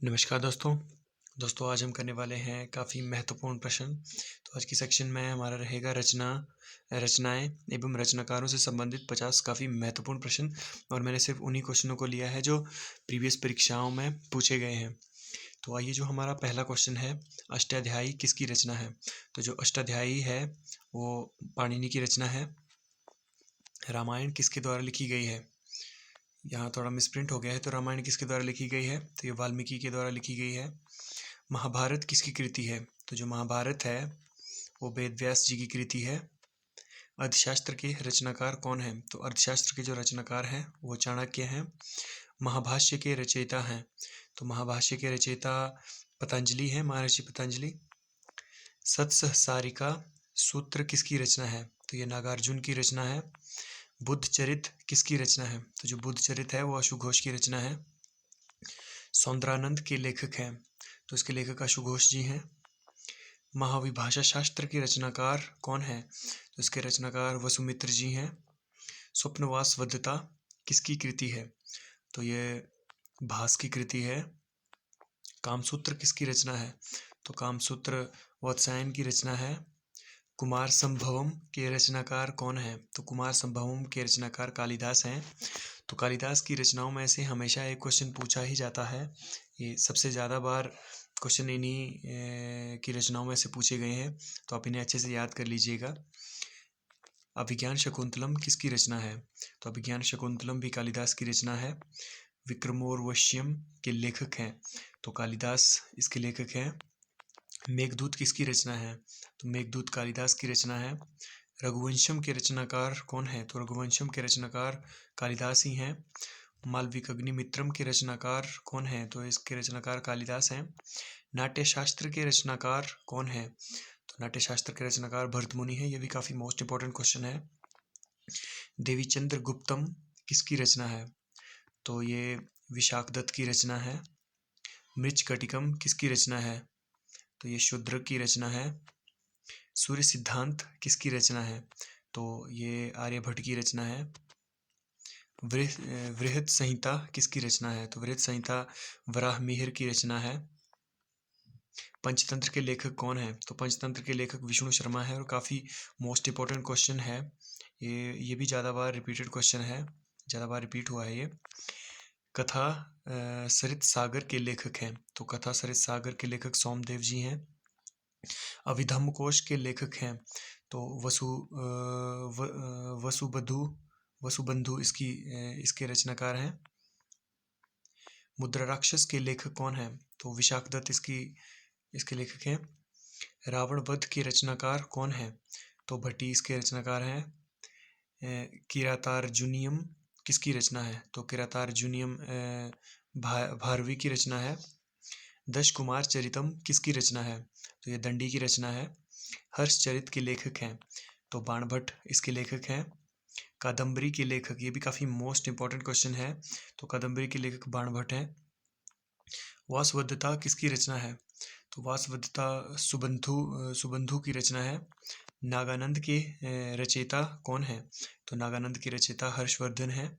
नमस्कार दोस्तों आज हम करने वाले हैं काफ़ी महत्वपूर्ण प्रश्न। तो आज की सेक्शन में हमारा रहेगा रचनाएं एवं रचनाकारों से संबंधित 50 काफ़ी महत्वपूर्ण प्रश्न। और मैंने सिर्फ उन्हीं क्वेश्चनों को लिया है जो प्रीवियस परीक्षाओं में पूछे गए हैं। तो आइए, जो हमारा पहला क्वेश्चन है, अष्टाध्यायी किसकी रचना है? तो जो अष्टाध्यायी है वो पाणिनि की रचना है। रामायण किसके द्वारा लिखी गई है? यहाँ थोड़ा मिसप्रिंट हो गया है, तो रामायण किसके द्वारा लिखी गई है? तो ये वाल्मीकि के द्वारा लिखी गई है। महाभारत किसकी कृति है? तो जो महाभारत है वो वेद व्यास जी की कृति है। अर्थशास्त्र के रचनाकार कौन है? तो अर्थशास्त्र के जो रचनाकार हैं वो चाणक्य हैं। महाभाष्य के रचयिता हैं, तो महाभाष्य के रचयिता पतंजलि हैं, महर्षि पतंजलि। सत्सहसारिका सूत्र किसकी रचना है? तो ये नागार्जुन की रचना है। बुद्धचरित किसकी रचना है? तो जो बुद्धचरित है वो अशुघोष की रचना है। सौंदरानंद के लेखक हैं, तो इसके लेखक अशुघोष जी हैं। महाविभाषा शास्त्र के रचनाकार कौन है? तो इसके रचनाकार वसुमित्र जी हैं। स्वप्नवास वद्धता किसकी कृति है? तो ये भास की कृति है। कामसूत्र किसकी रचना है? तो कामसूत्र वात्सायन की रचना है। कुमार संभवम के रचनाकार कौन है? तो कुमार संभवम के रचनाकार कालिदास हैं। तो कालिदास की रचनाओं में से हमेशा एक क्वेश्चन पूछा ही जाता है। ये सबसे ज़्यादा बार क्वेश्चन इन्हीं की रचनाओं में से पूछे गए हैं, तो आप इन्हें अच्छे से याद कर लीजिएगा। अभिज्ञान शकुंतलम किसकी रचना है? तो अभिज्ञान शकुंतलम भी कालिदास की रचना है। विक्रमोर्वश्यम के लेखक हैं, तो कालिदास इसके लेखक हैं। मेघदूत किसकी रचना है? तो मेघदूत कालिदास की रचना है। रघुवंशम के रचनाकार कौन है? तो रघुवंशम के रचनाकार कालिदास ही हैं। मालविकग्निमित्रम के रचनाकार कौन है? तो इसके रचनाकार कालिदास हैं। नाट्यशास्त्र के रचनाकार कौन है? तो नाट्यशास्त्र के रचनाकार भरतमुनि हैं। ये भी काफ़ी मोस्ट इंपॉर्टेंट क्वेश्चन है। देवीचंद्र गुप्तम किसकी रचना है? तो ये विशाखदत्त की रचना है। मृच्छकटिकम किसकी रचना है? तो ये शूद्रक की रचना है। सूर्य सिद्धांत किसकी रचना है? तो ये आर्यभट्ट की रचना है। वृहत संहिता किसकी रचना है? तो वृहत संहिता वराहमिहिर की रचना है। पंचतंत्र के लेखक कौन है? तो पंचतंत्र के लेखक विष्णु शर्मा है। और काफ़ी मोस्ट इंपॉर्टेंट क्वेश्चन है ये भी ज़्यादा बार रिपीटेड क्वेश्चन है, ज़्यादा बार रिपीट हुआ है ये। कथा सरित सागर के लेखक हैं, तो कथा सरित सागर के लेखक सोमदेव जी हैं। अभिधम्म कोश के लेखक हैं, तो वसुबंधु इसके रचनाकार हैं। मुद्रा राक्षस के लेखक कौन है? तो विशाखदत्त इसके लेखक हैं। रावण वध के रचनाकार कौन है? तो भट्टी इसके रचनाकार हैं। किरातार्जुनीयम किसकी रचना है? तो किरातार्जुनीयम भारवी की रचना है। दश कुमार चरितम किसकी रचना है? तो ये दंडी की रचना है। हर्षचरित के लेखक हैं, तो बाणभट्ट इसके लेखक हैं। कादम्बरी के लेखक, ये भी काफ़ी मोस्ट इंपॉर्टेंट क्वेश्चन है, तो कादम्बरी के लेखक बाणभट्ट हैं। वासवदत्ता किसकी रचना है? तो वासवदत्ता सुबंधु की रचना है। नागानंद के रचयिता कौन है? तो नागानंद के रचयिता हर्षवर्धन है।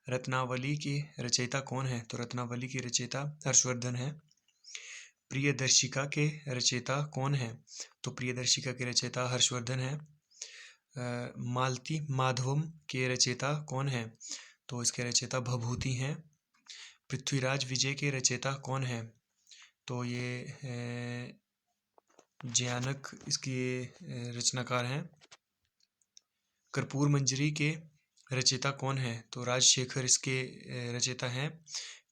रत्नावली के रचयिता कौन है? तो रत्नावली के रचयिता हर्षवर्धन है। प्रियदर्शिका के रचयिता कौन है? तो प्रियदर्शिका के रचयिता हर्षवर्धन है। मालती माधवम के रचयिता कौन है? तो इसके रचयिता भभूति हैं। पृथ्वीराज विजय के रचयिता कौन है? तो ये जयानक इसके रचनाकार हैं। कर्पूर मंजरी के रचयिता कौन है? तो राजशेखर इसके रचयिता हैं।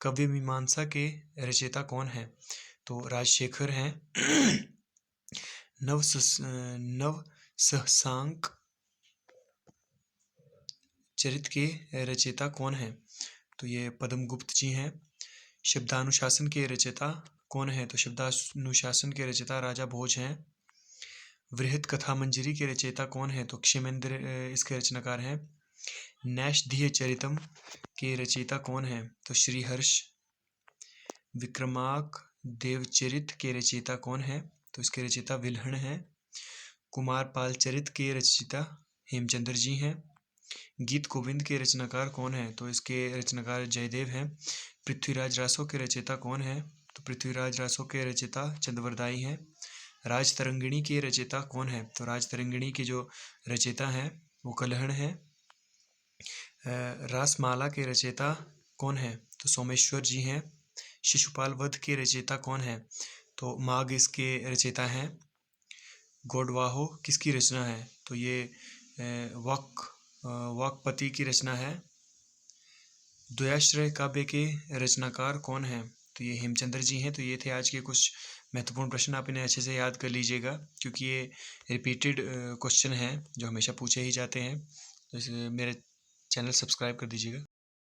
काव्य मीमांसा के रचयिता कौन है? तो राजशेखर हैं। नव सहसांक चरित के रचयिता कौन है? तो ये पद्मगुप्त जी हैं। शब्दानुशासन के रचयिता कौन है? तो शब्दानुशासन के रचयिता राजा भोज हैं। वृहत कथा मंजरी के रचयिता कौन है? तो क्षेमेंद्र इसके रचनाकार हैं। नैषधीय चरितम के रचयिता कौन है? तो श्रीहर्ष। विक्रमाक देवचरित के रचयिता कौन है? तो इसके रचयिता विल्हण हैं। कुमार पाल चरित के रचयिता हेमचंद्र जी हैं। गीत गोविंद के रचनाकार कौन है? तो इसके रचनाकार जयदेव हैं। पृथ्वीराज रासो के रचयिता कौन है? तो पृथ्वीराज रासो के रचयिता चंद्रवरदाई हैं। राज तरंगिणी के रचयिता कौन है? तो राज तरंगिणी के जो रचयिता हैं वो कलहण हैं। रासमाला के रचयिता कौन है? तो सोमेश्वर जी हैं। शिशुपाल वध के रचयिता कौन है? तो माघ इसके रचयिता हैं। गौडवाहो किसकी रचना है? तो ये वाक्पति की रचना है। द्वयाश्रय काव्य के रचनाकार कौन है? तो ये हेमचंद्र जी हैं। तो ये थे आज के कुछ महत्वपूर्ण प्रश्न, आप इन्हें अच्छे से याद कर लीजिएगा क्योंकि ये रिपीटेड क्वेश्चन हैं जो हमेशा पूछे ही जाते हैं। तो मेरे चैनल सब्सक्राइब कर दीजिएगा।